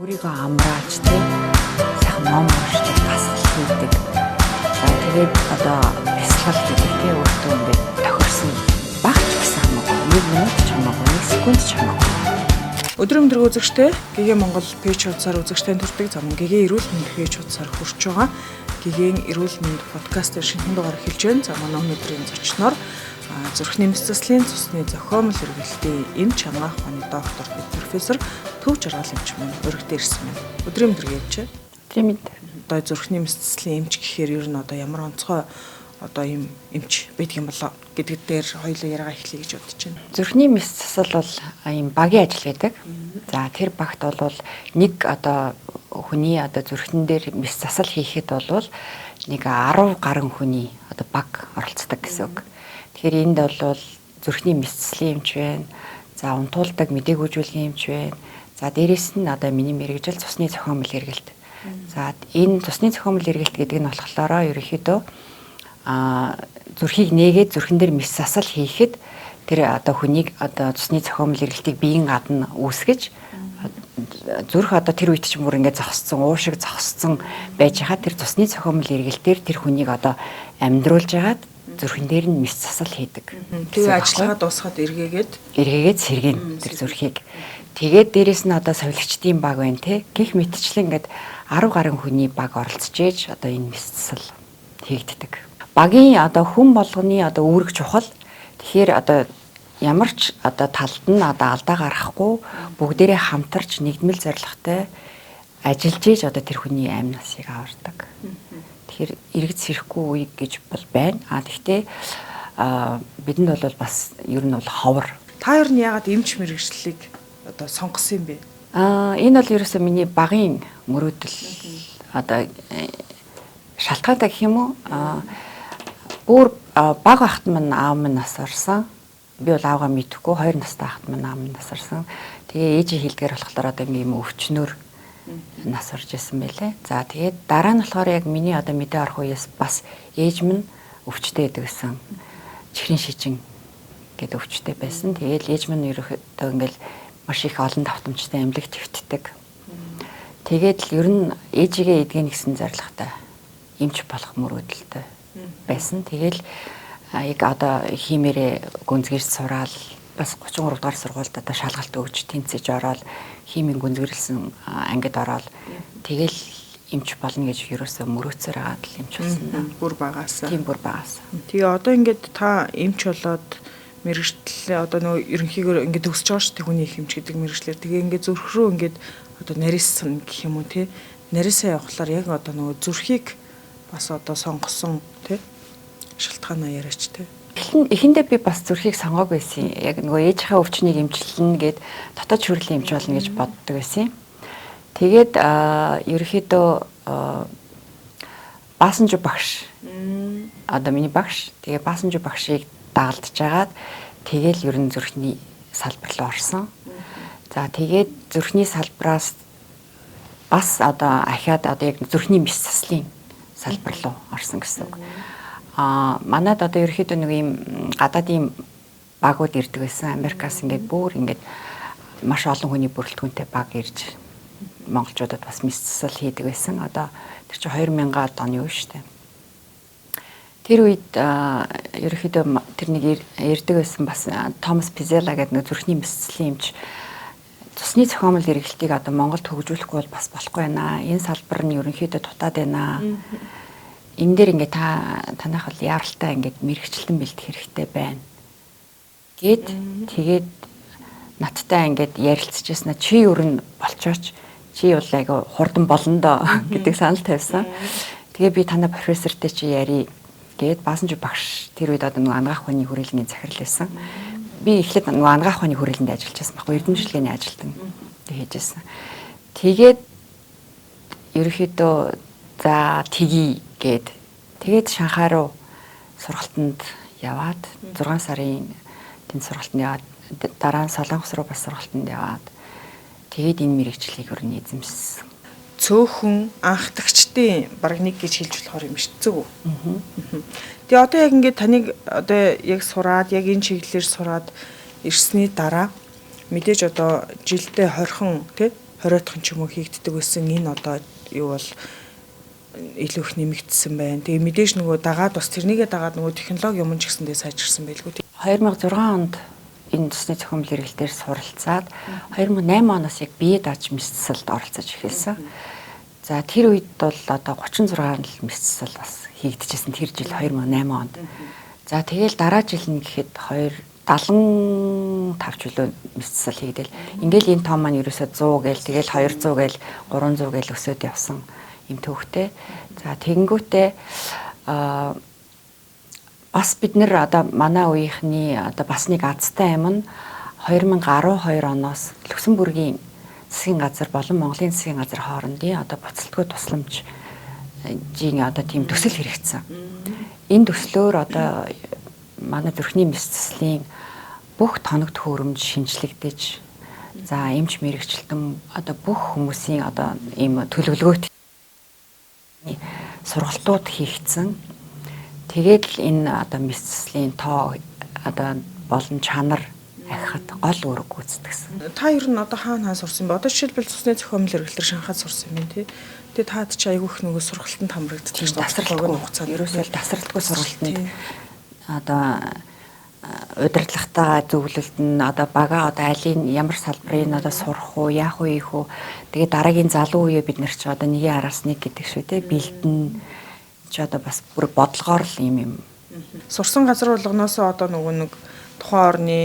Өөрийгөө амрааж тий сайхан ном уншдаг, дасгал хийдэг. За тэгээд одоо бясалгал хийдэг тий өөртөө ингээд тохирсон багч гэсэн хамаагүй. 1 минут ч хамаагүй, 1 секунд ч хамаагүй. Өдрийн өдрөг үзэгчтэй ГГ Монгол пэйж хуудасаар үзэгчтэй төрдөг зам ГГ эрүүл мэндийн пэйж хуудасаар хүрч байгаа. ГГ-ийн эрүүл мэнд подкастын шинэхэн дугаар эхэлж байна. За манай өнөөдрийн зочноор зүрхний мэс заслын цусны зохиомл эргэлтийн эм чангаах ухааны доктор профессор Төв Жаргал эмч маань өргөдөө ирсэн байна. Өдрийн өдрөг явж байна. Тийм ээ. Одоо зүрхний мэс заслын эмч гэхээр ер нь одоо ямар онцгой одоо юм эмч байдаг юм болоо гэдэг дээр хоёулаа яриага эхлэе гэж бодож байна. Зүрхний мэс засал бол ийм багийн ажил байдаг. За тэр багт бол нэг одоо хүний одоо зүрхэн дээр мэс засал хийхэд бол нэг 10 гаруй хүний одоо баг оролцдог гэсэн үг. Тэгэхээр энд бол зүрхний мэс заслын эмч байна. За унтуулдаг мэдээгүйжүүлгийн эмч байна. За дээрэс нь одоо миний мэрэгжил цусны зохиомл эргэлт. За энэ цусны зохиомл эргэлт гэдэг нь болохоор ерөнхийдөө зүрхийг нээгээд зүрхэн дээр мэс засал хийхэд тэр одоо хүнийг одоо цусны зохиомл эргэлтийг биеийн гадна үүсгэж зүрх одоо тэр үед ч мөр ингээд зогсцсон, уушиг зогсцсон байж хаа тэр цусны зохиомл эргэлтээр тэр хүнийг одоо амьдруулж агаад зүрхэн дээр нь мэс засал хийдэг. Тэгээ ажиллагаа дуусгаад эргээгээд сэргэн тэр зүрхийг. Тэгээд дээрэс нь одоо совилгчдын баг байна те. Гэх мэтчлэн ингээд 10 гаруй хүний баг оролцож ээж одоо энэ мэс засал хийгддэг. Багийн одоо хүн болгоны одоо үүрэг чухал. Тэгэхээр одоо ямар ч одоо талд нь одоо алдаа гарахгүй бүгдээрээ хамтарч нэгдмэл зорилготой ажиллаж ээж одоо тэр хүний амь насыг авардаг. Тэгэхээр эргэж сэрэхгүй үе гэж бол байна. Гэхдээ бидэнд бол бас ер нь бол ховор. Та ер нь яагаад эмч мэргэжлийг одоо сонгосон юм бэ? Энэ бол ерөөсөө миний багийн мөрөөдөл одоо шалтгаантай гэх юм уу? Бүр баг ахт минь аав минь нас орсон. Би бол аавгаа мэдэхгүй 2 настай ахт минь аав минь нас орсон. Тэгээ ээжийн хэлдгээр болохоор одоо ингээм өвчнөр нас орж исэн байлээ. За тэгээд дараа нь болохоор яг миний одоо мэдээ орох үеэс бас ээж минь өвчтэй байдаг гэсэн. Чихрийн шижин гэдэг өвчтэй байсан. Тэгээд ээж минь ерөөхдөө ингээл маш их олон давтамжтай амьлаг твтдэг. Тэгээд л ер нь ээжигээ эдгэн гэсэн зорилготой эмч болох мөрөөдөлтэй байсан. Тэгэл яг одоо химээрээ гүнзгийж сураал бас 33 дугаар сургуульд одоо шалгалт өгч тэнцэж ороод химийн гүнзгийрлсэн ангид ороод тэгэл эмч болно гэж ерөөсөө мөрөөцөөр агаад л эмч болсон. Бүр багаас. Тийм бүр багаас. Тэгээ одоо ингээд та эмч болоод мэрэгчлээ одоо нөгөө ерөнхийдөө ингээд өсөж байгаа шүү дээ хүний их эмч гэдэг мэрэгчлэр. Тэгээ ингээд зүрх рүү ингээд одоо нарийнсан гэх юм уу те. Нарийнсаа явахлаар яг одоо нөгөө зүрхийг бас одоо сонгосон тий шалтгаанаа яриач тий. Эхэндээ би бас зүрхийг сонгоог байсан. Яг нөгөө ээжийнхээ өвчнийг эмчилнэ гэд дотоод шүрлийн эмч болно гэж боддог байсан. Тэгээд ерөөхдөө Баасанж багш одоо миний багш тэгээ Баасанж багшийг дагалдж агаад тэгэл ер нь зүрхний салбар руу орсон. За тэгээд зүрхний салбраас бас одоо ахаад одоо яг зүрхний мэс заслын салбар руу орсон гэсэн үг. Манайд одоо ерөөхдөө нэг юм гадаадын багууд ирдэг байсан. Америкаас ингээд бүр ингээд маш олон хүний бүрэлдэхүүнтэй баг ирж монголчуудад бас мэс засал хийдэг байсан. Одоо тэр чинь 2000-аад оны үе шүү дээ. Тэр үед ерөөхдөө тэр нэг ирдэг байсан бас Томас Пизела гэдэг нэг зүрхний мэс заслын эмч цусны зохиомл эргэлтийг одоо Монголд хөгжүүлэхгүй бол бас болохгүй байна. Энэ салбар нь ерөнхийдөө дутаад байна. Энэ дээр ингээ танайх бол яаралтай ингээд мэрэгчлэн бэлдэх хэрэгтэй байна. Тэгээд надтай ингээд ярилцчихсан. Чи ер нь болчооч. Чи бол айгу хурдан болно доо гэдэг санал тавьсан. Тэгээ би танай профессортэй чи ярий гээд Баасанж багш тэр үед одоо нэг ангаах ухааны хүрээлэний захирал байсан. Би эхлээд нэг ангаах ухааны хүрээлэнд ажиллаж байсан байхгүй эрдэмшлэгээний ажилтан хийжсэн. Тэгээд ерөөхдөө за тгий тэгээд Шанхай руу сургалтанд яваад 6 сарын тэнд сургалтанд яваад дараа нь Солонгос руу бас сургалтанд яваад тэгээд энэ мэрэгчлийг өөр нь эзэмшсэн. Цөөхөн анхдагчдын баг нэг гэж хэлж болохоор юм шүү дээ. Тэгээ одоо яг ингээд таныг одоо яг сураад яг энэ чиглэлээр сураад ирсний дараа мэдээж одоо жилдээ 20хон тий 20-ын ч юм уу хийгддэг байсан энэ одоо юу бол илүү их нэмэгдсэн байна. Тэгээ мэдээж нөгөө дагаад бас тэрнийгээ дагаад нөгөө технологи юм ч гэсэндээ сайжирсан байлгүй. 2006 онд энэ төсний зохиомжлол эргэлтээр суралцаад 2008 оноос яг бие дааж мэдсэлд оролцож эхэлсэн. За тэр үед бол одоо 36 л мэдсэл бас хийгдчихсэн тэр жил 2008 онд. За тэгэл дараа жил нь гэхэд 75 ч үлээ мэдсэл хийгдэл. Ингээл энэ том маань ерөөсөө 100 гээл тэгэл 200 гээл 300 гээл өсөд явсан юм төвхтэй. За тэгэнгүүтээ бас бид нэр одоо манай үеийнхний одоо бас нэг азтай юм нь 2012 оноос Люксембургийн засгийн газар болон Монголын засгийн газар хоорондын одоо буцалтгүй тусламж жийн одоо тийм төсөл хэрэгцсэн. Энэ төслөөр одоо манай зүрхний мэс цэслийн бүх тоног төхөөрөмж шинжлэгдэж за эмч мэрэгчлэн одоо бүх хүмүүсийн одоо ийм төлөвлөгөөт сургалтууд хийгдсэн. Тэгээд л энэ одоо мэс цэслийн тоо одоо болон чанар ахихад гол үүрэг гүйцэтгсэн. Та ер нь одоо хаана сурсан бэ? Одоо жишээлбэл цусны зохиомжлол эргэлтэр Шанхайд сурсан юм тий. Тэгээд таад чи айгүйх нөгөө сургалтанд хамрагддаг шүү дээ. Тасралтгүй хугацаанд ерөөсөө тасралтгүй сургалтанд одоо удирдлагатай зөвлөлд нь одоо бага одоо алийн ямар салбарын одоо сурах уу, яах уу, ийх үү. Тэгээд дараагийн залуу үеэ бид нар ч одоо нэгэн араас нэг гэдэг шүү тий. Бэлдэн ч одоо бас бүр бодлогоор л юм. Сурсан газар болгоноосоо одоо нөгөө нэг тухайн орны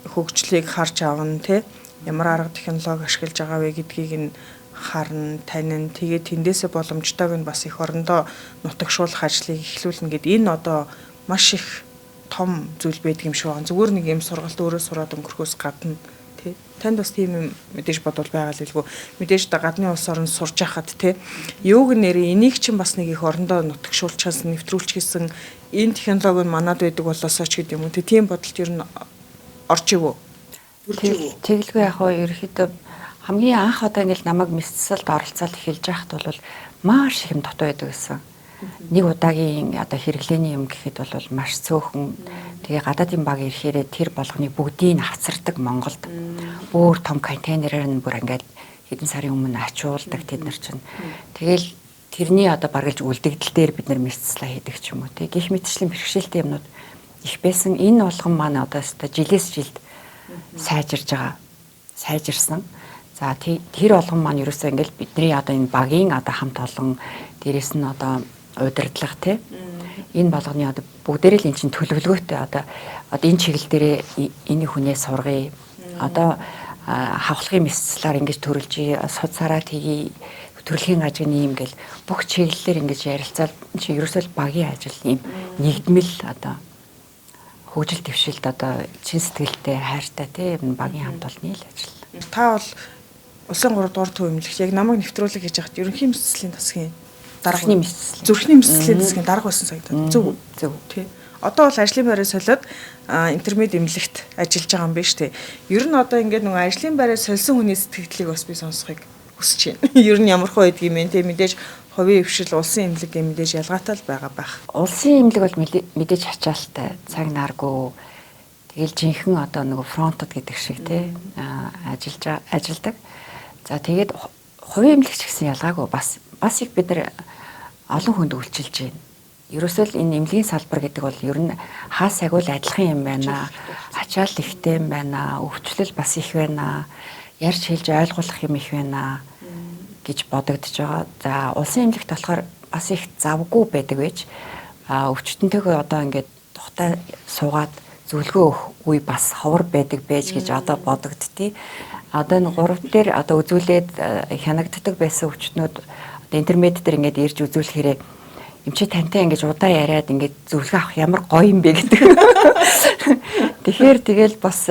хөгжлийг харж авна тий. Ямар арга технологи ашиглаж байгаа вэ гэдгийг нь харна, танин. Тэгээд тэндээсээ боломжтойг нь бас их орондоо нутагшуулах ажлыг эхлүүлнэ гэд энэ одоо маш их том зүйл байдаг юм шиг байна. Зүгээр нэг юм сургалт өөрөө сураад өнгөрөхөөс гадна тий. Танд бас тийм юм мэдээж бодвол байгаа л илгүй. Мэдээж гадны улс орнд сурж байхад тий. Юуг нэрээ энийг чинь бас нэг их орондоо нутагшуулчихсан, нэвтрүүлчихсэн энэ технологи нь манад байдаг болоосоо ч гэдэг юм уу. Тийм бодолд ер нь орж ивөө. Тэгэлгүй яг хоо ерөөхдөө хамгийн анх одоо ингээл намайг мэдсэлд оролцоод эхэлж байхад бол маш их юм дутуу байдаг гэсэн. Нэг удаагийн одоо хэрэглээний юм гэхэд бол маш цөөхөн. Тэгээ гадаадын баг ирэхээр тэр болгоныг бүгдийг авцардаг Монголд. Бүр том контейнерээр нь бүр ингээд хэдэн сарын өмнө ачуулдаг тэд нар чинь. Тэгэл тэрний одоо баргалж үлдэгдэл дээр бид нар мэдсэлээ хийдэг ч юм уу. Тэг гих мэтчлийн бэрхшээлтэй юмнууд их байсан. Энэ болгон маань одоо жилээс жилд сайжирж байгаа. Сайжирсан. За тэр болгон маань ерөөсөө ингээд бидний одоо энэ багийн одоо хамт олон дээрэс нь одоо удирдлага тий. Энэ болгоны одоо бүгдээрээ л эн чинь төлөвлөгөөтэй одоо энэ чиглэл дээрээ энэ хүнээ сургая. Одоо хавхлагын мэсцлаар ингэж төрөлж суцаараа тгий төрөлхийн ажгийн юм гэл бүх чиглэлээр ингэж ярилцаад чи ерөөсөө л багийн ажил юм нэгдмэл одоо хөгжил дэвшилт одоо чин сэтгэлтэй хайртай тий багийн хамт олонны л ажил. Та бол улсын 3 дугаар төв эмнэлэгч яг намайг нэвтрүүлэг хийж хахад ерөнхий мэсцлийн засгийн дарга зүрхний мэсцлийн засгийн дарга байсан санагдаад зөв тий. Одоо бол ажлын байраа солиод интермед эмнэлэгт ажиллаж байгаа юм биш тий. Ер нь одоо ингээд нөгөө ажлын байраа сольсон хүний сэтгэлдлийг бас би сонсохыг хүсэж байна. Ер нь ямар хөө байдаг юм бэ тий. Мэдээж хувийн хвшил улсын эмнэлэг гэм мэдээж ялгаатай л байгаа байх. Улсын эмнэлэг бол мэдээж ачаалттай цаг наргүй тэгэл жинхэнэ одоо нөгөө фронтод гэдэг шиг тий ажилдаг. За тэгээд хувийн эмнэлэгч гэсэн ялгаагүй бас их бид нар олон хүнд үйлчилж байна. Ерөөсөө л энэ эмнэлгийн салбар гэдэг бол ер нь хаа сайгүй л адилхан юм байна. Ачаал ихтэй юм байна. Өвчлөл бас их байна. Ярьж хэлж ойлгуулах юм их байна гэж бодогдож байгаа. За улсын эмнэлэгт болохоор бас их завгүй байдаг байж өвчтөнтэйгээ одоо ингээд тухтай суугаад зөвлөгөө өгөх үе бас ховор байдаг байж гэж одоо бодогдтiin. Одоо энэ 3 дээр одоо үзүүлээд хянагддаг байсан өвчтнүүд одоо интернет дээр ингээд ирж үзүүлэхээр эмчи тантай ингэж удаа яриад ингэж зөвлөгөө авах ямар гоё юм бэ гэдэг. Тэгэхээр тэгэл бас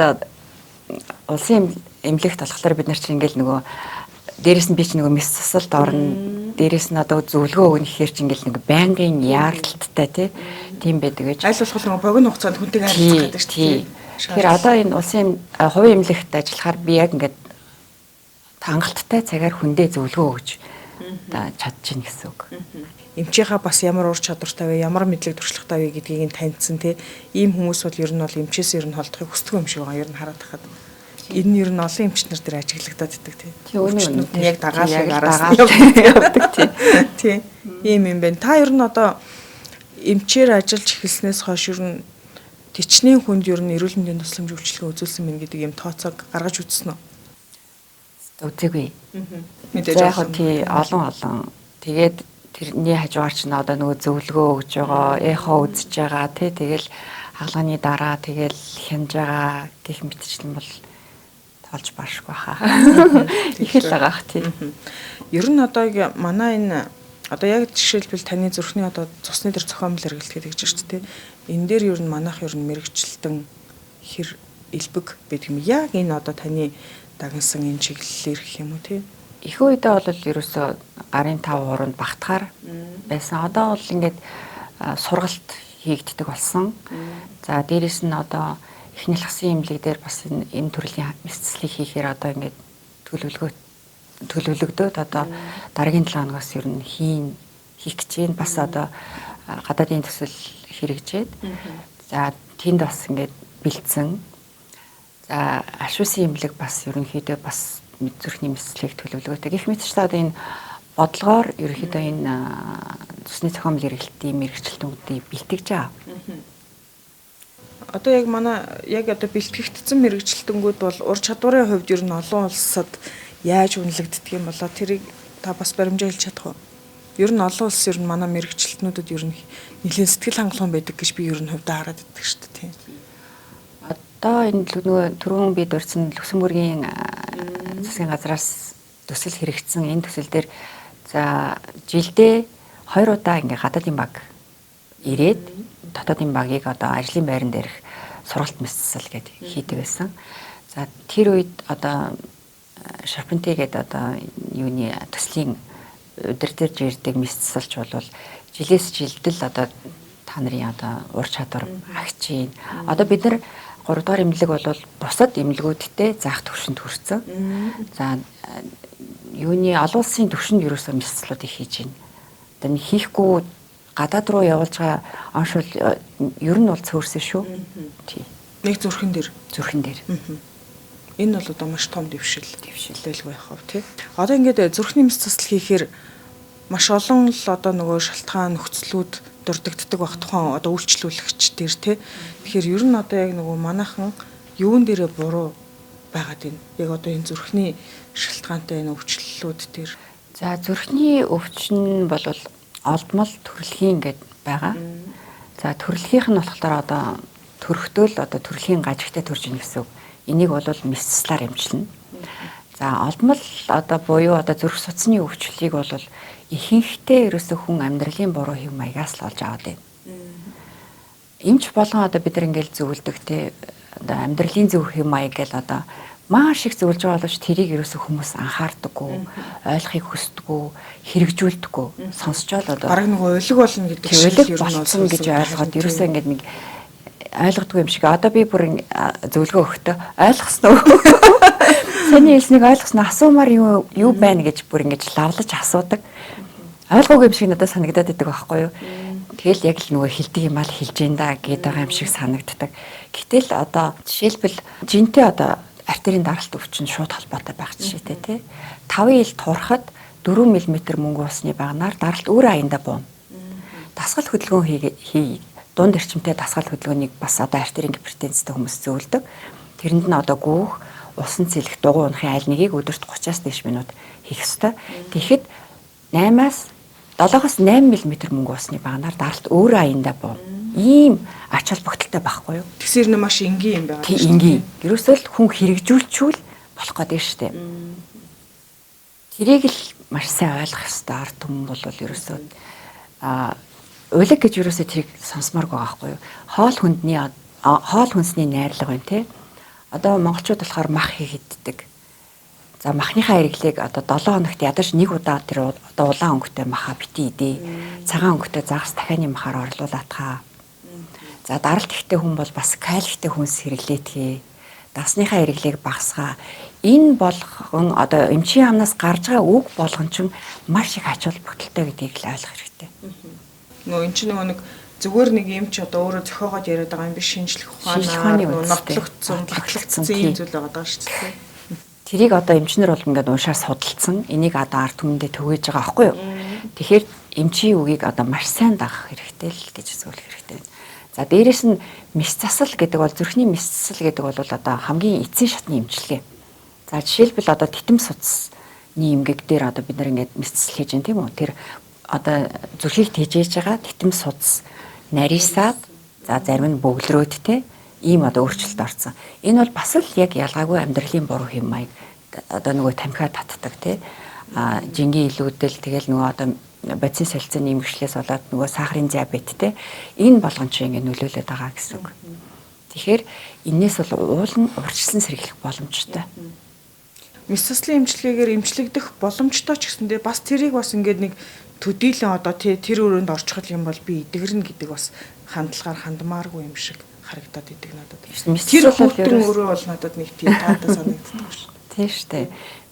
улсын эмнэлэгт болохоор бид нар чинь ингээл нөгөө дээрэс нь би чинь нөгөө мэс цусалд орно. Дээрэс нь одоо зөвлөгөө өгнө гэхээр чинь ингээл нэг байнгын яаралттай тийм байдаг гэж. Аль болох нөгөө богино хугацаанд хүнтэйг харилцах гэдэг шүү дээ. Тэгэхээр одоо энэ улсын хувийн эмнэлэгт ажиллахаар би яг ингээд хангалттай цагаар хүндээ зөвлөгөө өгж чадчихна гэсэн үг. Эмчийнхаа бас ямар ур чадвартай вэ, ямар мэдлэг туршлагатай вэ гэдгийг нь таньдсан тийм ийм хүмүүс бол ер нь бол эмчээс ер нь холдохыг хүсдэг юм шиг байгаа. Ер нь хараад тахад. Энэ нь ер нь олон эмчнэр дээр ажиглагдаад байдаг тийм. Өвчтнүүд нь яг дагаалыг араас явдаг тийм. Тийм. Ийм юм байна. Та ер нь одоо эмчээр ажиллаж эхэлснээс хойш ер нь төчнийн хүнд ер нь эрүүл мэндийн тусламж үйлчилгээ үзүүлсэн мэн гэдэг юм тооцоог гаргаж үзсэн үү? Үзээгүй. Мэдээж яг тий олон тэгээд тэрний хажуугаар ч одоо нөгөө зөвлөгөө өгж байгаа, эхо үзэж байгаа тий тэгэл хаалганы дараа тэгэл хянаж байгаа гэх мэтчлэн бол тоолж баашгүй хаа. Их л байгаах тий. Ер нь одоо манай энэ одоо яг жишээлбэл таны зүрхний одоо цусны дээр зохиомжл эргэлт гэдэг чинь шүү дээ. Энэ дээр ер нь манайх ер нь мэрэгчлэлтэн хэр элбэг байдаг юм. Яг энэ одоо таны дагнсан энэ чиглэлээр гэх юм уу тий? Их үедээ бол ерөөсөө гарын 5 3-нд багтахаар байсан. Одоо бол ингээд сургалт хийгддэг болсон. За дээрэс нь одоо эхний лагсын имлэг дээр бас энэ төрлийн мэдцлийг хийхээр одоо ингээд төлөвлөгдөөд одоо дараагийн 7 хоногоос ер нь хийх гэж байна. Бас одоо гадаадын төсөл хэрэгжээд. За тэнд бас ингээд бэлдсэн. За ашуусын имлэг бас ерөнхийдөө бас зүрхний мэдслийг төлөвлөгөөтэй. Гэх мэтчлээ одоо энэ бодлогоор ерөнхийдөө энэ цусны зохиомжл эргэлтийн мэрэгчлэлтүүдийг бэлтгэж байгаа. Одоо яг манай яг одоо бэлтгэгдсэн мэрэгчлэлтэнгүүд бол ур чадварын хувьд ер нь олон улсад яаж үнэлэгддэг юм болоо тэрийг та бас баримжаа хэлж чадах уу? Ер нь олон улс ер нь манай мэрэгчлэлтнүүдэд ер нь нэлээд сэтгэл хангалуун байдаг гэж би ер нь хувьдаа хараад байдаг шүү дээ. Одоо энэ нөгөө түрүүн бид урьдсан Люксембургийн засгийн газраас төсөл хэрэгжсэн энэ төсөл дээр за жилдээ 2 удаа ингээ гадаадын баг ирээд дотоодын багийг одоо ажлын байран дээрх сургалт мэдсэл гэдэг хийдэг байсан. За тэр үед одоо Шарпенте гэдэг одоо юуны төслийн өдөр дээр ирдэг мэдсэлч бол жилээс жилдэл одоо та нарын одоо ур чадвар агчин. Одоо бид нар 3 дугаар имлэг бол бусад имлэгүүдтэй заах түвшинд хүрсэн. За юуны олон улсын түвшинд ерөөсөө мэдслүүдийг хийж байна. Одоо хийхгүй гадаад руу явуулж байгаа оншил ер нь бол цөөрсөн шүү. Тий. Нэг зүрхэн дээр. Энэ бол одоо маш том дэвшилэл байх уу тий. Одоо ингээд зүрхний мэс засал хийхээр маш олон л одоо нөгөө шалтгаан нөхцлүүд дурддагддаг байх тухайн одоо үйлчлүүлэгч дээр тий. Тэгэхээр ер нь одоо яг нөгөө манайхан юун дээрээ буруу байгаад байна. Яг одоо энэ зүрхний шалтгаантай энэ өвчлөлүүд дээр. За зүрхний өвчин бол олдмол төрөлхийн гээд байгаа. За төрөлхийнх нь болохоор одоо төрөхтөөл одоо төрөлхийн гажигтай төрж ийн гэсэн үг. Энийг бол мэсцлаар эмчилнэ. За олдмол одоо буюу одоо зүрх судасны өвчлөлийг бол ихэнхдээ ерөөсөө хүн амьдралын буруу хэв маягаас л олж аваад байна. Эмч болгон одоо бид нар ингээл зөвлөдөг те одоо амьдралын зөв хэв маяг гэл одоо маш их зөвлөж байгаа боловч тэрийг ерөөсөө хүмүүс анхаардаггүй, ойлгохыг хүсдэггүй, хэрэгжүүлдэггүй, сонсчоод одоо бараг нэг уйлаг болно гэдэг шиг ер нь болсон гэж ойлгоод ерөөсөө ингээд нэг ойлгодгүй юм шиг. Одоо би бүр зөвлөгөө өгөхдөө ойлгосноо. Саний хэлснийг ойлгосноо асуумаар юу байна гэж бүр ингэж лавлаж асуудаг. Ойлгоогүй юм шиг надад санагдаад байдаг байхгүй юу? Тэгэл яг л нөгөө хэлдэг юм аа хэлж ин да гээд байгаа юм шиг санагддаг. Гэтэл одоо жишээлбэл жинтэй одоо артерийн даралт өвчин шууд холбоотой байх жишээтэй тий. 5 ил турахад 4 мм мөнгө усны багнаар даралт өөр аяндаа буuna. Дасгал хөдөлгөөн хий. Дунд эрчимтэй дасгал хөдөлгөөнийг бас одоо артерийн гипертензтэй хүмүүс зөвлөдөг. Тэрэнд нь одоо гүүх, усан цэлэх, дугуй унахын аль нэгийг өдөрт 30-аас дээш минут хийх ёстой. Тэгэхэд 8-аас 7-8 мм мөнгө усны багнаар даралт өөр аяндаа буuna. Ийм ач холбогдолтой байхгүй юу? Тэгсэр нь маш энгийн юм байна. Тийм энгийн. Ерөөсөө л хүн хэрэгжүүлчихвэл болох гэдэг шүү дээ. Тэрийг л маш сайн ойлгох хэрэгтэй. Ард түмэн бол ерөөсөө уйлаг гэж ерөөсөө тэрийг сонсмооргүй байхгүй юу? Хоол хүнсний найрлага байна те. Одоо монголчууд болохоор мах хийгддэг. За махныхаа хэрэглээг одоо 7 хоногт ядаж нэг удаа тэр одоо улаан өнгөтэй маха бити идэ. Цагаан өнгөтэй загас дахианы махаар орлуулаад хаа. За даралт ихтэй хүн бол бас калийтэй хүнс хэрэглээдгээ. Дасныхаа хэрэглээг багасгаа. Энэ болгон одоо эмчийн амнаас гарч байгаа үг болгон ч маш их ач холбогдолтой гэдгийг л ойлгох хэрэгтэй. Нөгөө эн чинь нэг зүгээр нэг юм чи одоо өөрөө зохиогоод яриад байгаа юм биш, шинжлэх ухаанаар нотлогдсон, батлагдсан юм зүйл байгаа шүү дээ. Тэрийг одоо эмчнэр бол ингээд уншаад судалсан. Энийг одоо ард түмэндээ түгээж байгаа байхгүй юу? Тэгэхээр эмчийн үгийг одоо маш сайн дагах хэрэгтэй л гэж зөвлөх хэрэгтэй байна. За дээрэс нь мэс засал гэдэг бол зүрхний мэс засал гэдэг бол одоо хамгийн эцсийн шатны эмчилгээ. За жишээлбэл одоо титэм суцны эмгэг дээр одоо бид нар ингээд мэс засал хийж байгаа тийм үү? Тэр одоо зүрхийг тэжээж байгаа титэм суц нарийсаад за зарим нь бөглөрөөдтэй ийм одоо өөрчлөлт орсон. Энэ бол бас л яг ялгаагүй амьдралын буруу хэм маяг одоо нөгөө тамхиа татдаг тий жингийн илүүдэл тэгэл нөгөө одоо бодис солилцооны эмгэгчлээс болоод нөгөө сахарын диабеттэй энэ болгон чи ингэ нөлөөлөд байгаа гэсэн үг. Тэгэхээр энээс бол уулын урьдчилан сэргийлэх боломжтой. Мэс заслын эмчилгээгээр эмчлэгдэх боломжтой ч гэсэндээ бас тэрийг бас ингээд нэг төдийлөн одоо тэр өрөөнд орчихвол юм бол би идэгэрнэ гэдэг бас хандлагаар хандмааргүй юм шиг харагдаад идэг надад. Тэр хүүхдэн өөрөө бол надад нэг тийм таатай санагддаг шүү. Тийм шүү дээ.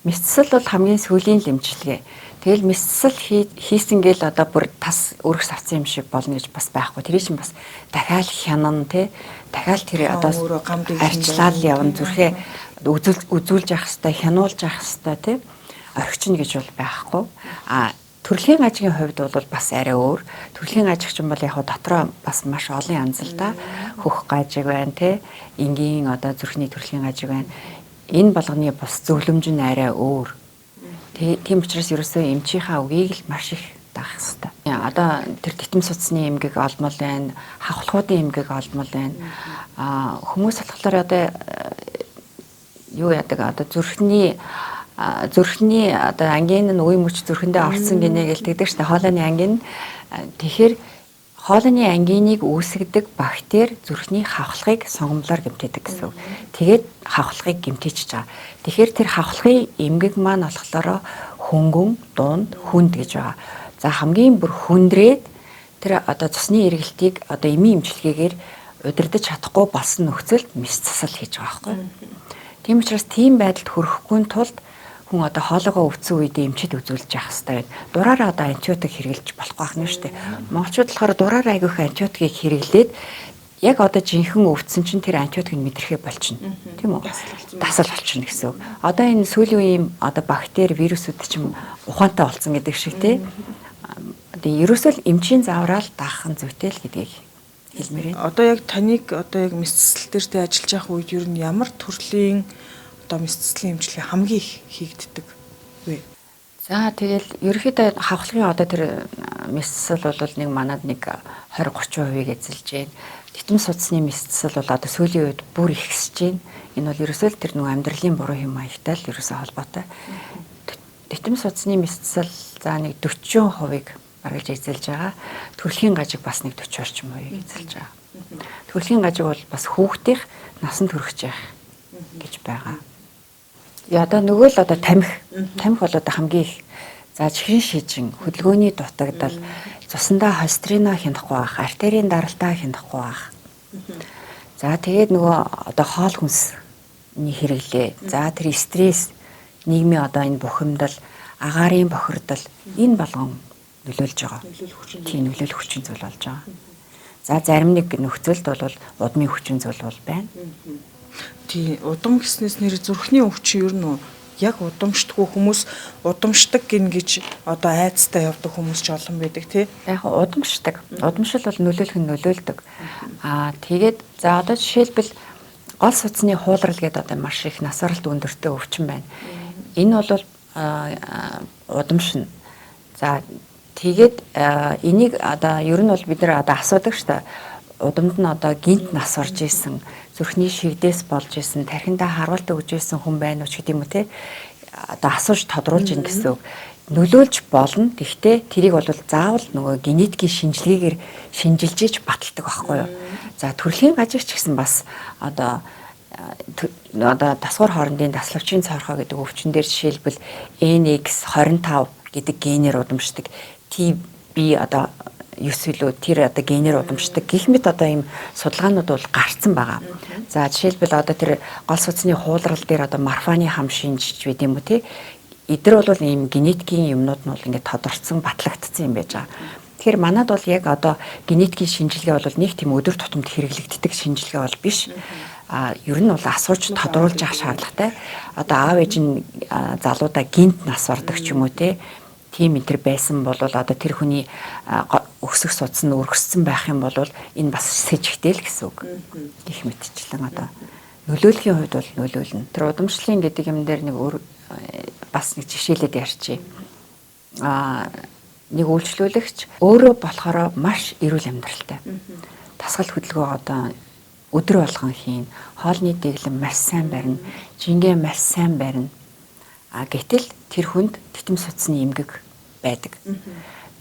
Мэс засал бол хамгийн сүүлийн эмчилгээ. Тэгэл мэс засал хийсэн гээл одоо бүр тас өргөс авсан юм шиг болно гэж бас байхгүй. Тэр чинь бас дахиад хянан тий дахиад тэр одоо өөрөө гамдыг арчлал явна зүрхээ үзүүлж явах хэвээр хянуулж явах хэвээр тий орхичин гэж бол байхгүй. Төрөлхийн ажгийн хувьд бол бас арай өөр. Төрөлхийн ажигч юм бол яг дотроо бас маш олон янз л да. Хөх гажиг байна тий энгийн одоо зүрхний төрөлхийн ажиг байна. Энэ болгоны бус зөвлөмж нь арай өөр. Тийм учраас ерөөсөө эмчийнхаа үгийг л маш их дагах хэрэгтэй. Одоо тэр титэм суцны эмгэг олмол байна, хавхлахуудын эмгэг олмол байна. Хүмүүс болохоор одоо юу яадаг одоо зүрхний одоо ангин нь үе мөч зүрхэндээ орсон гинэ гэж тэгдэг шүү дээ. Хоолойны ангин. Тэгэхээр хоолойны ангиныг үүсгэдэг бактери зүрхний хавхлагыг сонгомлоор гэмтээдэг гэсэн үг. Тэгээд хавхлагыг гэмтээчихэж байгаа. Тэгэхээр тэр хавхлагын эмгэг маань болохоор хөнгөн, дунд, хүнд гэж байгаа. За хамгийн бүр хүндрээд тэр одоо цусны эргэлтийг одоо эмийн эмчилгээгээр удирдах чадахгүй болсон нөхцөлд мэс засал хийж байгаа байхгүй. Тийм учраас тийм байдалд хүрэхгүй тулд хүн одоо хоолойгоо өвцсөн үедээ эмчэд үзүүлж явах хэрэгтэй байна. Дураараа одоо антибиотик хэрэглэж болохгүй байна шүү дээ. Монголчууд болохоор дураараа айгүйх антибиотикийг хэрэглээд яг одоо жинхэнэ өвцсөн чинь тэр антибиотик нь мэдрэхээ болчихно. Тийм үү? Дасал болчихно гэсэн үг. Одоо энэ сүүлийн үеийн одоо бактери, вирусууд чинь ухаантай болсон гэдэг шиг тий. Тэгээ ерөөсөө эмчийн заавраар даах нь зүйтэй л гэдгийг хэлмээр байна. Одоо яг таныг одоо яг мэс засал дээр тэ ажиллаж явах үед ер нь ямар төрлийн одоо мэс заслын эмчилгээ хамгийн их хийгддэг вэ? За тэгэл ерөөхдөө хавхлагын одоо тэр мэс засал бол нэг манад нэг 20-30% эзэлж байна. Титэм суцны мэс засал бол одоо сүүлийн үед бүр ихсэж байна. Энэ бол ерөөсөө л тэр нэг амьдралын буруу хэм маягтай л ерөөсөө холбоотой. Титэм суцны мэс засал за нэг 40%-ыг баргалж эзэлж байгаа. Төрөлхийн гажиг бас нэг 40 орчим хувийг эзэлж байгаа. Төрөлхийн гажиг бол бас хүүхдийн насанд хүрэх гэж байгаа. Одоо нөгөө л одоо тамхи бол одоо хамгийн их за чихрийн шижин, хөдөлгөөний дутагдал, цусандаа холестерино хянахгүй байх, артерийн даралтаа хянахгүй байх. За тэгээд нөгөө одоо хоол хүнсний хэрэглээ. За тэр стресс, нийгмийн одоо энэ бухимдал, агаарын бохирдол энэ болгон нөлөөлж байгаа. Тийм нөлөөлөх хүчин зүйл болж байгаа. За зарим нэг нөхцөлд бол удмын хүчин зүйл бол байна. Тий, удам гэснээс нэр зүрхний өвчин ер нь яг удамшдаггүй хүмүүс удамшдаг гин гэж одоо айцтай явдаг хүмүүс ч олон байдаг тий. Яг удамшдаг. Удамшил бол нөлөөлдөг. Тэгээд за одоо жишээлбэл гол суцны хуулрал гэдэг одоо маш их насваралт өндөртэй өвчин байна. Энэ бол удамшин. За тэгээд энийг одоо ер нь бол бид нар одоо асуудаг шүү дээ. Удамд нь одоо гинт нас орж исэн, зүрхний шигдээс болж исэн, тархиндаа харвалт өгж исэн хүн байна уу ч гэдэм үү те. Одоо асууж тодруулж ийн гэсэн үг. Нөлөөлж болно. Гэхдээ тэрийг бол заавал нөгөө генетикийн шинжилгээгээр шинжилж иж баталдаг байхгүй юу. За төрөлхийн гажигч гэсэн бас одоо дасгуур хоорондын даслагчийн цорхоо гэдэг өвчин дээр жишээлбэл NX25 гэдэг генээр удамшдаг. TB одоо 9 илүү тэр одоо генээр удамшдаг гэх мэт одоо ийм судалгаанууд бол гарцсан байгаа. За жишээлбэл одоо тэр гол суцны хуулрал дээр одоо марфаны хам шинжиж байд юм уу те. Эдгээр бол ийм генетикийн юмнууд нь бол ингээд тодорцсон батлагдсан юм байж байгаа. Тэгэхээр манад бол яг одоо генетикийн шинжилгээ бол нэг тийм өдөр тутамд хэрэглэгддэг шинжилгээ бол биш. Ер нь бол асууж тодруулж авах шаардлагатай. Одоо аав ээж нь залуудаа гинт нас бардаг ч юм уу тийм энэ байсан бол одоо тэр хүний өсөх судас нь өргөссөн байх юм бол энэ бас сэжигтэй л гэсэн үг. Их мэдчлэн одоо нөлөөллийн хувьд бол нөлөөлнө. Тэр удамшлын гэдэг юм дээр нэг бас нэг жишээлээд ярьчих. Нэг үйлчлүүлэгч өөрөө болохоор маш эрүүл амьдралтай. Тасгал хөдөлгөөн одоо өдөр болгон хийн, хоолны дэглэм маш сайн барина, жингээ маш сайн барина. Гэтэл тэр хүнд титэм судасны эмгэг байдаг.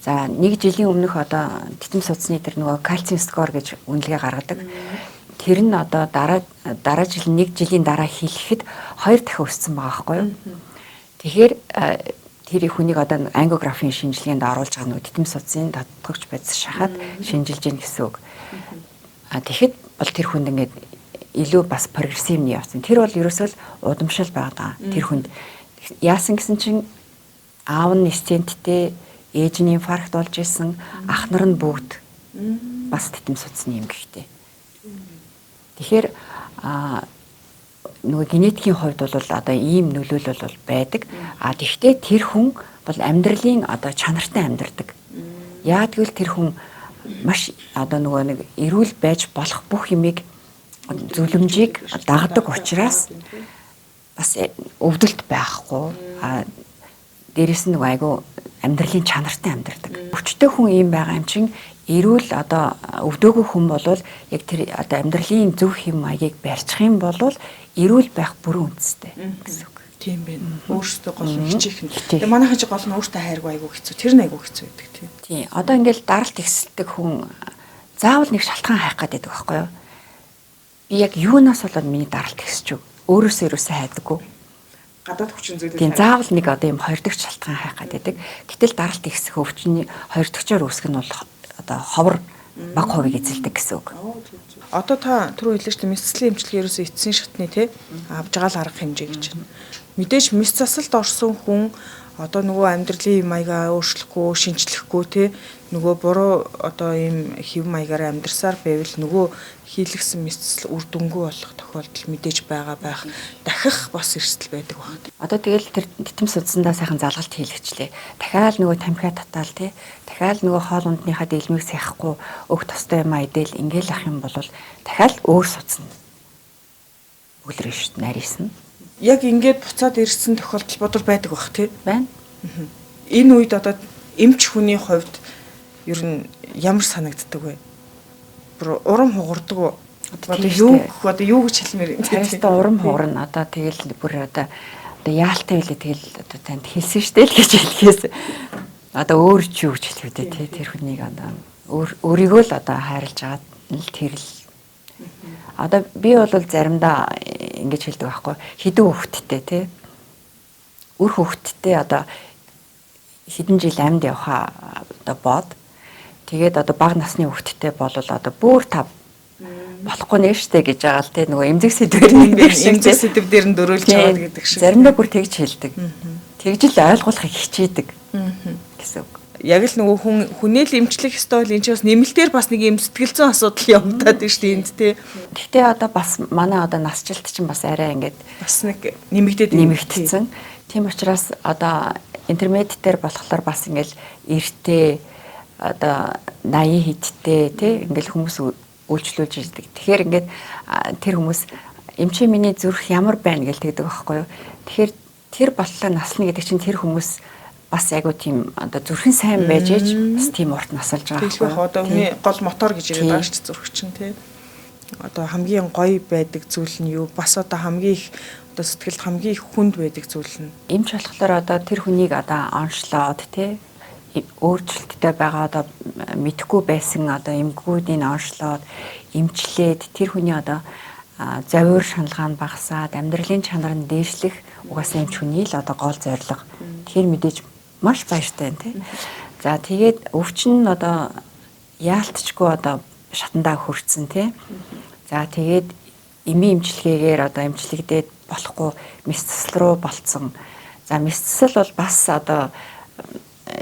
За нэг жилийн өмнөх одоо титэм судасны тэр нөгөө кальциум скор гэж үнэлгээ гаргадаг. Тэр нь одоо дараа жил нэг жилийн дараа хийлгэхэд 2 дахин өссөн байгаа байхгүй юу? Тэгэхээр тэр хүнийг одоо ангиографийн шинжилгээнд оруулж байгаа нөгөө титэм судсын татгагч байц шахаад шинжилж гин гэсэн үг. Тэгэхэд бол тэр хүнд ингээд илүү бас прогрессивны явсан. Тэр бол ерөөсөө л удамшил байгаа. Тэр хүнд яасан гэсэн чинь аав нь стенттэй, ээж нь инфаркт болж исэн, ах нар нь бүгд бас титэм судасны эмгэгтэй. Тэгэхээр нөгөө генетикийн хувьд бол одоо ийм нөлөөлөл бол байдаг. Тэгвэл тэр хүн бол амьдралын одоо чанартай амьдардаг. Яг тэгвэл тэр хүн маш одоо нөгөө нэг эрүүл байж болох бүх юмыг зүлэмжийг дагдаг учраас бас өвдөлт байхгүй. Дээрээс нь нөгөө айгу амьдралын чанартай амьдардаг. Өвчтөе хүн ийм байгаа юм чинь эрүүл одоо өвдөөгүй хүн болвол яг тэр одоо амьдралын зөв хэм маягийг барьчих юм бол эрүүл байх бүрэн үндэстэй гэсэн үг. Тийм байна. Өөрөөсөө гол хичээх нь. Тэгээ манайхан ч гол нь өөртөө хайргүй айгүй хэцүү. Тэр нь айгүй хэцүү байдаг тийм. Тийм. Одоо ингээл даралт ихсэлдэг хүн заавал нэг шалтгаан хайх гэдэг байхгүй юу? Би яг юунаас болоод миний даралт ихсэж өөрөөсөө хайдаггүй. Гадаад хүчин зүйлүүд. Тийм заавал нэг одоо юм хоёр дахь шалтгаан хайх гэдэг. Гэтэл даралт ихсэх өвчний хоёр дахьчаар үүсгэх нь бол одоо ховор баг хувийг эзэлдэг гэсэн үг. Одоо та түрүү хэлж байгаа мэсцлийн эмчилгээ ерөөсөө эцсийн шатны тий авж байгаа л арга хэмжээ гэж байна. Мэдээж мэс засалд орсон хүн одоо нөгөө амьдралын маягаа өөрчлөхгүй, шинжлэхгүй тий нөгөө буруу одоо ийм хэв маягаар амьдарсаар байвал нөгөө хийлгсэн мэс засал үр дүнгүй болох тохиолдол мэдээж байгаа байх. Дахих бас эрсдэл байдаг байна. Одоо тэгэл тэр титэм судсандаа сайхан залгалт хийлгэчлээ. Дахиад нөгөө тамхиа татаал тий. Дахиад нөгөө хоол ундныхаа дэлмийг сахихгүй өг тостой юм айдэл ингээл ах юм бол дахиад өөр судсан. Үлрэн шít нарийнсан. Яг ингээд буцаад ирсэн тохиолдол бодвол байдаг бах тий. Байна. Энэ үед одоо эмч хүний хувьд ер нь ямар санагддаг вэ? Урам хугардаг уу? Одоо юу гэж хэлмээр юм. Харин урам хугарна. Одоо тэгэл бүр одоо яалтай байлаа тэгэл одоо танд хэлсэн штэ л гэж хэлхээс одоо өөр ч юу гэж хэлэх үү те тэр хүнийг одоо өөрийгөө л одоо хайрлаж байгаа л тэр л одоо би бол заримдаа ингэж хэлдэг байхгүй хідэн хөвгттэй те үр хөвгттэй одоо хэдэн жил амьд явхаа одоо бод тэгээд одоо бага насны хөвгттэй бол одоо бүр тав болохгүй нэ штэ гэж байгаа л те нөгөө эмзэг сэдвэр эмзэг сэдв дээр нь дөрөөлж байгаа гэдэг шиг заримдаа бүр тэгж хэлдэг тэгж л ойлгуулахыг хичээдэг гэсэн үг. Яг л нөгөө хүнээ л эмчлэх ёстой л энэ ч бас нэмэлтээр бас нэг юм сэтгэлзэн асуудал явагдаад байна шүү дээ энд те. Гэхдээ одоо бас манай одоо насжилт чинь бас арай ингээд бас нэг нэмэгдсэн. Тийм учраас одоо интернет дээр болохоор бас ингээл эртээ одоо 80 хэдтэй те ингээл хүмүүс үйлчлүүлж ирдэг. Тэгэхээр ингээд тэр хүмүүс эмчи миний зүрх ямар байна гэж тэгдэг байхгүй юу. Тэгэхээр тэр боллоо наслна гэдэг чинь тэр хүмүүс бас айгу тийм одоо зүрхэн сайн байж ээж бас тийм урт насалж байгаа. Тэгэхээр одоо хүний гол мотор гэж яриад байгаа шүү дээ зүрх чинь тий. Одоо хамгийн гоё байдаг зүйл нь юу? Бас одоо хамгийн их одоо сэтгэлд хамгийн их хүнд байдаг зүйл нь. Эмч болохоор одоо тэр хүнийг одоо онцлоод тий өөрчлөлттэй байгаа одоо мэдхгүй байсан одоо эмгэгүүдийг онцлоод эмчлээд тэр хүний одоо завьур шаналгаа нь багасаад амьдралын чанар нь дээшлэх угаасаа эмч хүний л одоо гол зорилго. Тэгэхээр мэдээж маш баяртай тий. За тэгээд өвчин нь одоо яалтчгүй одоо шатандаа хүрсэн тий. За тэгээд эми эмчилгээгээр одоо эмчилэгдээд болохгүй мэс засал руу болцсон. За мэс засал бол бас одоо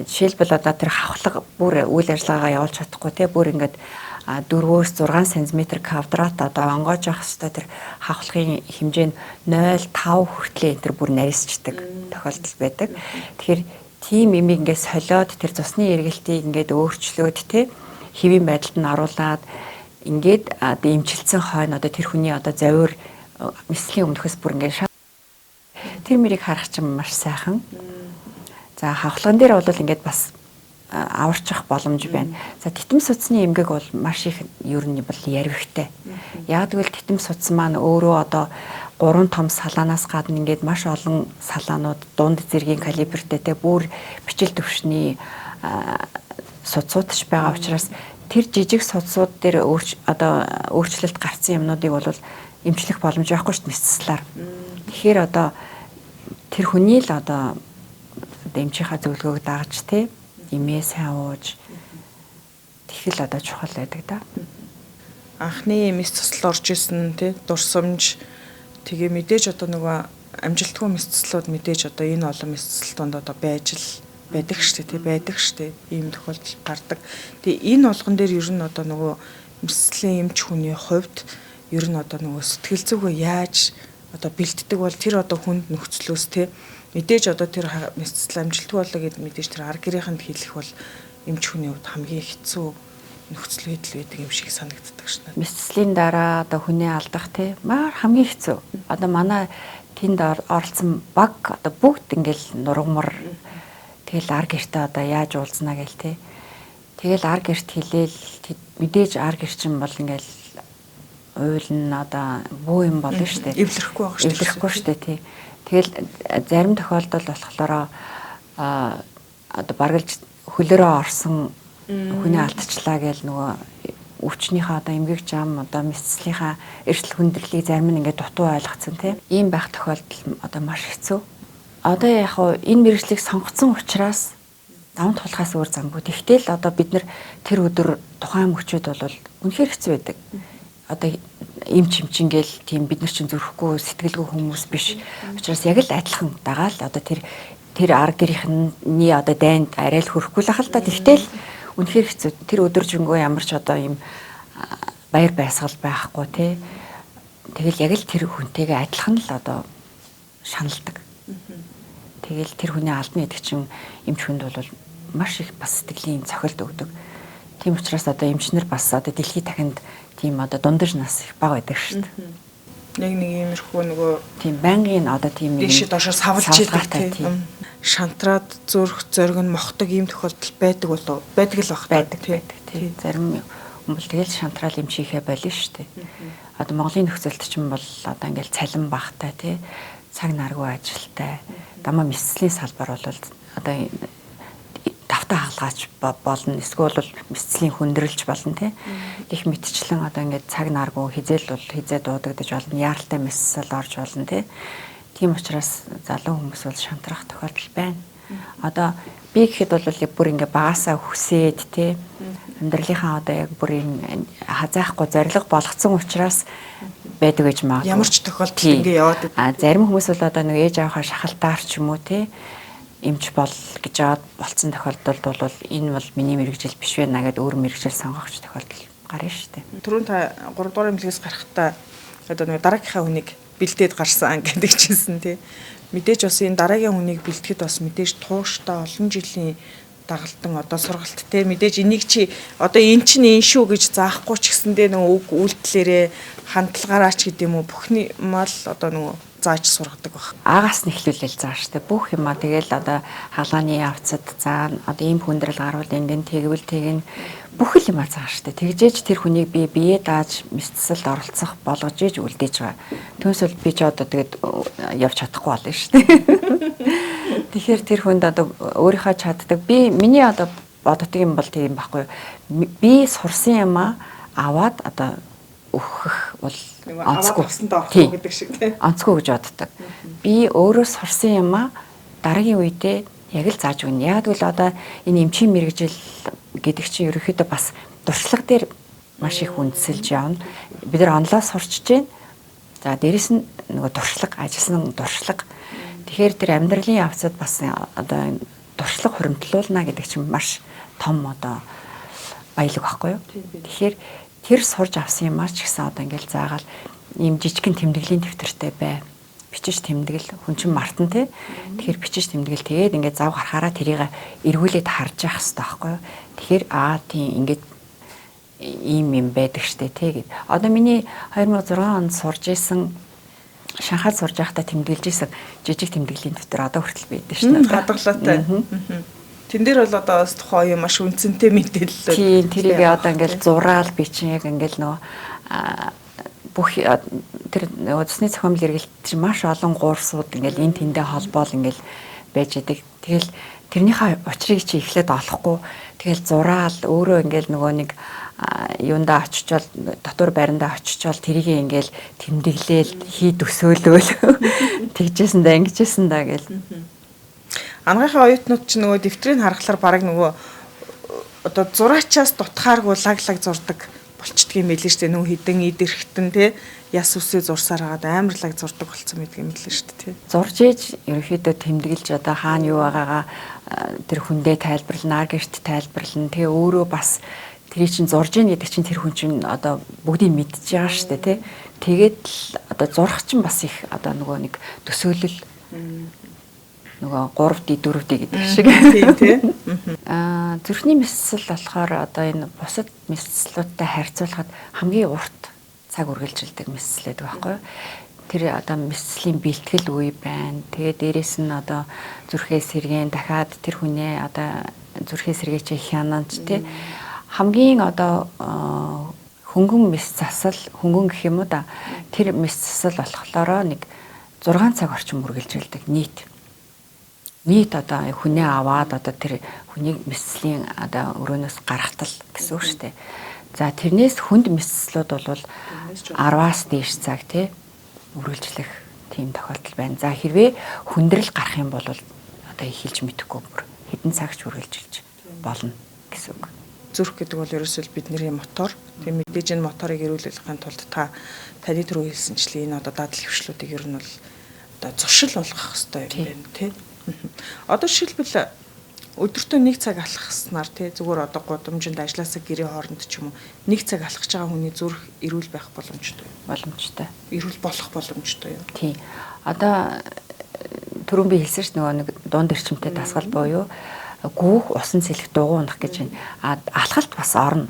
жишээлбэл одоо тэр хавхлага бүр үйл ажиллагаагаа явуулж чадахгүй те бүр ингээд 4-6 см квадрат одоо онгойж явах хэвээр тэр хавхлагын хэмжээ нь 0.5 хүртлээр энэ тэр бүр нарийсчдаг тохиолдол байдаг. Тэгэхээр тийм имийг ингээд солиод тэр цусны эргэлтийг ингээд өөрчлөөд те хэвийн байдалд нь оруулаад ингээд эмчилсэн хойно одоо тэр хүний одоо завир мэслийн өмнөхөөс бүр ингээд тэр мөрийг харах чинь маш сайхан. За хавхлаган дээр бол ингээд бас аварчих боломж байна. За титэм судасны эмгэг бол маш их ер нь бол ярвихтай. Яг тэгвэл титэм судас маань өөрөө одоо 3 том салаанаас гадна ингээд маш олон салаанууд дунд зэргийн калибртэй те бүр бичил төвшний судсуудч байгаа учраас тэр жижиг судсууд дээр өөрчлөлт гарсан юмнуудыг бол эмчлэх боломж байхгүй шүү дээ мэдслээр. Тэгэхээр одоо тэр хүний л одоо эмчийнхаа зөвлөгөөг дагаж те имээ сайн ууж тэгэл одоо чухал байдаг да. Анхны мэс цэцэл орж исэн тий дурсамж тэгээ мэдээж одоо нөгөө амжилтгүй мэс цэцлүүд мэдээж одоо энэ олон мэс цэцэл донд одоо байж л байдаг штэ тий байдаг штэ ийм тохиолдол гардаг. Тэгээ энэ болгон дээр ер нь одоо нөгөө мэс цэцлийн эмч хүний хувьд ер нь одоо нөгөө сэтгэл зүгөө яаж одоо бэлддэг бол тэр одоо хүнд нөхцлөөс тий мэдээж одоо тэр мэс цэцэл амжилтгүй болоо гэд мэдээж тэр ар гэрийнхэнд хэлэх бол эмч хүний хувьд хамгийн хэцүү нөхцөл байдал байдаг юм шиг санагддаг шнэ. Мэс цэцлийн дараа одоо хүний алдах тий маар хамгийн хэцүү. Одоо манай тэнд оролцсон баг одоо бүгд ингээл нургамар тэгэл ар гэртээ одоо яаж уулзнаа гээл тий. Тэгэл ар гэрт хэлээл мэдээж ар гэрчин бол ингээл уйлна одоо буу юм болно штэ. Эвлэрэхгүй байгаа штэ. Эвлэрэхгүй штэ тий. Тэгэл зарим тохиолдолд болохоор одоо баргалж хөлөөрөө орсон хүний алдчихлаа гээл нөгөө өвчнийхээ одоо эмгэг зам одоо мэсцлийнхаа эрсдэл хүндрэлийг зарим нь ингээд дутуу ойлгоцсон тий. Ийм байх тохиолдол одоо маш хэцүү. Одоо яг хуу энэ мэргэжлийг сонгоцсон учраас даван тулахаас өөр замгүй. Тэгтэл одоо бид нар тэр өдөр тухайн мөчүүд бол үнэхээр хэцүү байдаг. Одоо эмч ингээл тийм бид нар чинь зүрхэхгүй сэтгэлгүй хүмүүс биш. Учраас яг л адилхан дагаал одоо тэр ар гэрийнхний одоо дайнд арай л хөрөхгүй л ахал та. Тэгтэл үнэхээр хэцүү. Тэр өдөржингөө ямар ч одоо ийм баяр байсгал байхгүй тий. Тэгэл яг л тэр хүнтэйгээ адилхан л одоо шаналдаг. Тэгэл тэр хүний алдна гэдэг чинь эмч хүнд бол маш их бас сэтгэлийн цохилт өгдөг. Тийм учраас одоо эмчнэр бас одоо дэлхийд дахинд тийм одоо дундаж нас их бага байдаг шүү дээ. Нэг иймэрхүү нөгөө тийм байнгын одоо тийм дэшид дошоор савлж идэг тийм шантраад зүрх зориг нь мохдог ийм тохиолдол байдаг болов байдаг л байдаг тийм зарим хүмүүс тэгэл шантраал эмчийнхээ болно шүү дээ. Одоо Монголын нөхцөлд ч юм бол одоо ингээл цалин багтай тий цаг наргүй ажилтай дамаа мэсцлийн салбар бол одоо давтаа хаалгаач болно эсвэл бол мэсцлийн хүндрэлж болно тий их мэтчлэн одоо ингээд цаг наргүй хизээл бол хизээ дуудагдаж болно яаралтай мэсцэл орж болно тий тийм учраас залуу хүмүүс бол шантрах тохиолдол байна. Одоо би гэхэд бол бүр ингээ багасаа хүсээд тий амьдралынхаа одоо яг бүр хазаахгүй зориг болгоцсон учраас байдаг гэж магадгүй. Ямар ч тохиолдолд ингээ яваад байна. Зарим хүмүүс бол одоо нэг ээж аваахаа шахалтаар ч юм уу тий эмч бол гэж аваад болцсон тохиолдолд бол энэ бол миний мэрэгжил биш байна гэдээ өөр мэрэгжил сонгох тохиолдол гарна шүү дээ. Түрүүн та 3 дугаар эмнэлгээс гарахдаа одоо нэг дараагийнхаа хүнийг бэлдээд гарсан гэдэг чийсэн тий. Мэдээж бас энэ дараагийн хүнийг бэлтгэхэд бас мэдээж тууштай олон жилийн дагалдан одоо сургалт те мэдээж энийг чи одоо эн чинь энэ шүү гэж заахгүй ч гэсэндээ нөгөө үг үйлдэлээрээ хандлагаараа ч гэдэм үү бүхний мал одоо нөгөө зааж сургадаг баг. Аагаас нэхлүүлэл зааш те бүх юмаа тэгэл одоо хаалганы явцад заа одоо ийм хүндрэл гарвал ингэн тэгвэл тэгнэ бүх л юмаа зааш те тэгжээж тэр хүнийг би бие дааж мэдсэлд оролцох болгож иж үлдээж байгаа. Түүнсэл би ч одоо тэгээд явж чадахгүй болно шүү дээ. Тэгэхээр тэр хүнд одоо өөрийнхөө чаддаг би миний одоо боддог юм бол тийм байхгүй. Би сурсан юмаа аваад одоо өгөх бол онцгүй гэдэг шиг тийм онцгүй гэж боддог. Би өөрөө сурсан юмаа дараагийн үедээ яг л зааж өгнө. Яг л одоо энэ эмчийн мэрэгжил гэдэг чинь ерөөхдөө бас туршлага дээр маш их үндэслэж явна. Бид нар онлайн сурч чинь за дээрэс нь нөгөө туршлага, ажилласан туршлага. Тэгэхээр тэр амьдралын явцад бас одоо туршлага хуримтлуулна гэдэг чинь маш том одоо баялаг байхгүй юу. Тэгэхээр тэр сурж авсан юмаа ч гэсэн одоо ингээл заагаал ийм жижигхэн тэмдэглэлийн дэвтэртэй бай. Бичиж тэмдэглэл хүн чинь мартан тий. Тэгэхээр бичиж тэмдэглэл тэгээд ингээд зав гарахаараа тэрийг эргүүлээд харж явах хэрэгтэй байхгүй юу. Тэгэхээр тийм ингээд ийм юм байдаг штэ тий гэд. Одоо миний 2006 онд сурж исэн Шанхайд сурж байхдаа тэмдэглэж исэн жижиг тэмдэглэлийн дэвтэр одоо хүртэл байдаг шнэ. Хадгалаатай. Тэн дээр бол одоо бас тухайн юм маш үнцэнтэй мэдээлэл. Тийм тэрийг одоо ингээл зураал бичин яг ингээл нөгөө бүх тэр усны цохимл эргэлт чинь маш олон гуурсууд ингээл эн тэндээ холбоол ингээл байж идэг. Тэгэл тэрнийхээ учрыг чи эхлээд олохгүй тэгэл зураал өөрөө ингээл нөгөө нэг юундаа очичвол дотор байрандаа очичвол тэрийг ингээл тэмдэглээл хий төсөөлөөл тэгжсэндээ ингэжсэндээ гэл. Ангийнхаа оюутнууд ч нөгөө дэвтрийг харахаар бараг нөгөө одоо зураачаас дутхааргүй лаглаг зурдаг болчдгийм байлээ шүү дээ. Нүү хідэн идэрхтэн тий яс үсээ зурсаар хагаад амарлаг зурдаг болсон мэдгийм байлээ шүү дээ тий. Зурж ээж ерөнхийдөө тэмдэглэж одоо хаана юу байгаагаа тэр хүндээ тайлбарлана, гэрт тайлбарлана. Тэгээ өөрөө бас тэрий чинь зурж ийн гэдэг чинь тэр хүн чинь одоо бүгдийг мэдчихэж байгаа шүү дээ тий. Тэгээд л одоо зурх чинь бас их одоо нөгөө нэг төсөөлөл нөгөө 3D 4D гэдэг шиг тий. Зүрхний мэсэл болохоор одоо энэ бусад мэслүүдтэй харьцуулахад хамгийн урт цаг үргэлжилдэг мэсэл байдаг байхгүй юу? Тэр одоо мэслийн бэлтгэл үе байна. Тэгээ дээрэс нь одоо зүрхээ сэргэн дахиад тэр хүнээ одоо зүрхээ сэргээч хянаач тий. Хамгийн одоо хөнгөн мэс засал хөнгөн гэх юм уу да. Тэр мэс засал болохоор нэг 6 цаг орчим үргэлжилдэг нийт одоо хүнээ аваад одоо тэр хүнийг мэслийн одоо өрөөнөөс гаргахтал гэсэн үг шүү дээ. За тэрнээс хүнд мэслүүд бол 10-аас дээш цаг тий үргэлжлэх тийм тохиолдол байна. За хэрвээ хүндрэл гарах юм бол одоо эхэлж мэдэхгүй бүр хэдэн цагч үргэлжилж болно гэсэн үг. Зүрх гэдэг бол ерөөсөө бидний мотор. Тийм мэдээж энэ моторыг эрүүлэхийн тулд таны түрүү хэлсэнчлэн энэ одоо дадал хөвшлүүдийг ер нь бол одоо зуршил болгох хэрэгтэй юм байна тий. Одоо жишээлбэл өдөртөө 1 цаг алхаснаар тий зүгээр одоо гудамжинд ажилласаа гэрээ хооронд ч юм уу 1 цаг алхаж байгаа хүний зүрх эрүүл байх боломжтой. Боломжтой. Эрүүл болох боломжтой юу? Тий. Одоо түрүүн би хэлсэн ш нөгөө нэг дунд эрчимтэй дасгал буюу гүүх усан цэлэх дугуй унах гэж байна. Алхалт бас орно.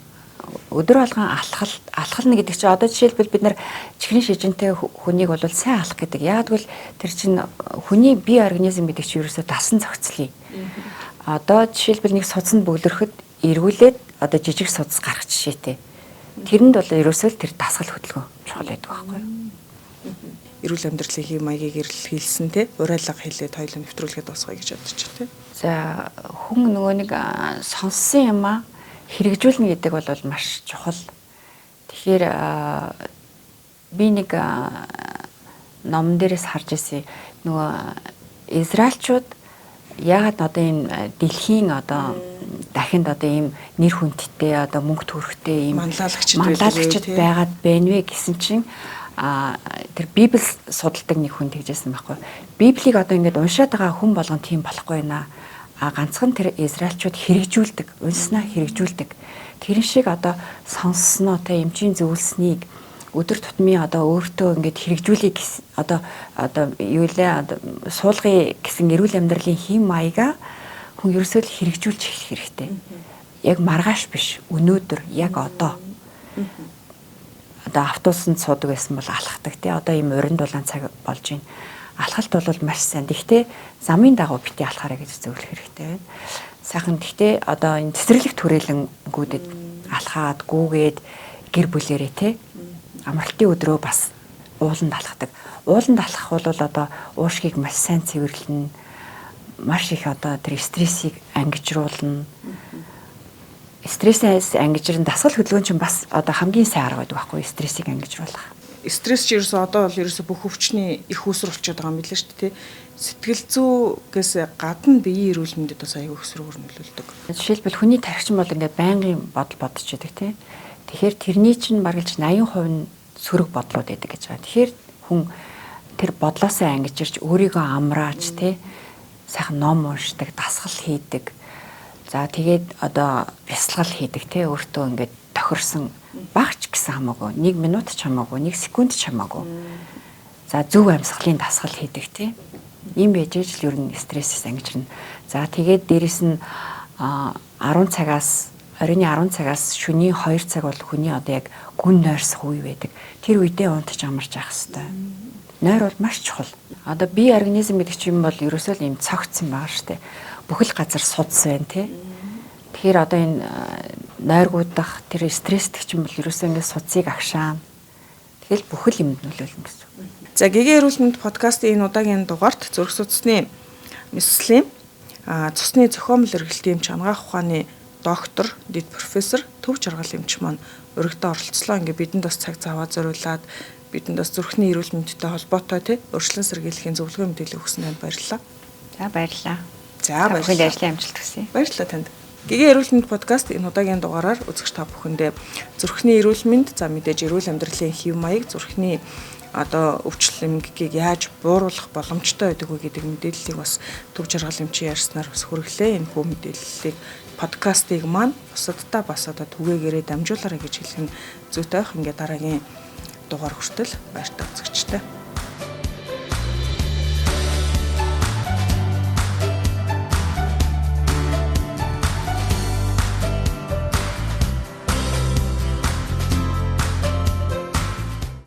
Өдөр болгон алхална гэдэг чинь одоо жишээлбэл бид нар чихрийн шижинтэй хүнийг бол сайн алах гэдэг. Яг тэгвэл тэр чинь хүний бие организм гэдэг чинь ерөөсөө дасан зохицлын. Одоо жишээлбэл нэг судсанд бөглөрөхөд эргүүлээд одоо жижиг судас гарах жишээтэй. Тэрэнд бол ерөөсөө л тэр дасгал хөдөлгөөн чухал байдаг байхгүй юу? Эрүүл амьдралын хэв маягийг хэлсэн тий урайлга хэлээд хоёулаа нэвтрүүлгээд босгоё гэж бодож байна тий. За хүн нөгөө нэг сонссон юмаа хэрэгжүүлнэ гэдэг бол маш чухал. Тэгэхээр би нэг номон дээрээс харж ирсэн нөгөө израильчууд яагаад одоо энэ дэлхийн одоо дахинд одоо ийм нэр хүндтэй одоо мөнгө төрхтэй ийм манлайлагчд байгаад байна вэ гэсэн чинь тэр Библи судалдаг нэг хүн тэгжсэн байхгүй. Библийг одоо ингээд уншаад байгаа хүн болгон тийм болохгүй наа. Ганцхан тэр израильчууд хэрэгжүүлдэг, унснаа хэрэгжүүлдэг. Тэрэн шиг одоо сонссноо та эмчийн зөвлөснийг өдөр тутмын одоо өөртөө ингээд хэрэгжүүлэх одоо юу лээ одоо суулгая гэсэн эрүүл амьдралын хэм маяга хүн ерөөсөө л хэрэгжүүлж эхлэх хэрэгтэй. Яг маргааш биш, өнөөдөр яг одоо. Одоо автобусанд суудаг байсан бол алхахдаг тий. Одоо ийм уран дулаан цаг болж байна. Алхалт бол маш сайн. Гэхдээ замын дагуу бити алхаарай гэж зөвлөх хэрэгтэй байна. Сайхан гэхдээ одоо энэ цэцэрлэг түрээлэнгүүдэд алхаад гүүгээд гэр бүлэрээ тий амралтын өдрөө бас ууланд алхадаг. Ууланд алхах бол одоо уушгийг маш сайн цэвэрлэнэ. Маш их одоо тэр стрессийг ангижруулна. Стрессээс ангижрын дасгал хөдөлгөөн чинь бас одоо хамгийн сайн арга байдаг байхгүй стрессийг ангижруулах. Стресс ч ерөөсөө одоо бол ерөөсөө бүх өвчний их үүсвэр болчиход байгаа юм билээ шүү дээ тий. Сэтгэл зүйгээс гадна биеийн эрүүл мэндэд бас аюул өсрөөр нөлөөлдөг. Жишээлбэл хүний тархич бол ингээд байнгын бодол бодож байдаг тий. Тэгэхээр тэрний чинь баргалж 80% нь сөрөг бодлууд байдаг гэж байгаа. Тэгэхээр хүн тэр бодлоосоо ангижирч өөрийгөө амраач тий сайхан ном уншдаг, дасгал хийдэг. За тэгээд одоо бясалгал хийдэг те өөртөө ингээд тохирсон багч гэсэн хамаагүй 1 минут ч хамаагүй 1 секунд ч хамаагүй. За зөв амьсгалын дасгал хийдэг те. Ийм байж л ер нь стрессээс ангижирна. За тэгээд дээрэс нь 10 цагаас оройн 10 цагаас шөнийн 2 цаг бол хүний одоо яг гүн нойрсох үе байдаг. Тэр үедээ унтаж амарч явах хэрэгтэй. Нойр бол маш чухал. Одоо бие организм гэдэг чинь бол ерөөсөө л ийм цогцсон байгаа шүү дээ. Бүхэл газар судас байна тий. Тэгэхээр одоо энэ нойргуудах тэр стресстэй чинь бол ерөөсөө ингэ судсыг агшаана. Тэгэл бүхэл юмд нөлөөлнө гэсэн. За гэгээ эрүүл мэнд подкастын энэ удаагийн дугаарт зүрх судасны мэслэлийн цусны зохиомл эргэлтийн чангаах ухааны доктор, дэд профессор, төв жаргал эмч маань өргөдөө оролцлоо. Ингээ бидэнд бас цаг зав зориулаад бидэнд бас зүрхний эрүүл мэндтэй холбоотой тий урьдчилан сэргийлэхийн зөвлөгөө мэдээлэл өгсөн танд баярлалаа. За баярлалаа. За баярлалаа. Ажлын амжилт хүсье. Баярлалаа танд. Гэгээ эрүүл мэнд подкаст энэ удаагийн дугаараар үзэгч та бүхэндээ зүрхний эрүүл мэнд, за мэдээж эрүүл амьдралын хэв маяг, зүрхний одоо өвчлөл эмгэгийг яаж бууруулах боломжтой байдаг вэ гэдэг мэдээллийг бас төв жаргал эмчийн ярьснаар бас хүргэлээ. Энэ бүх мэдээллийг подкастыг маань бусадтай бас одоо түгээгээрээ дамжуулаарай гэж хэлэх нь зүйтэй байх. Ингээ дараагийн дугаар хүртэл баяртай үзэгчтэй.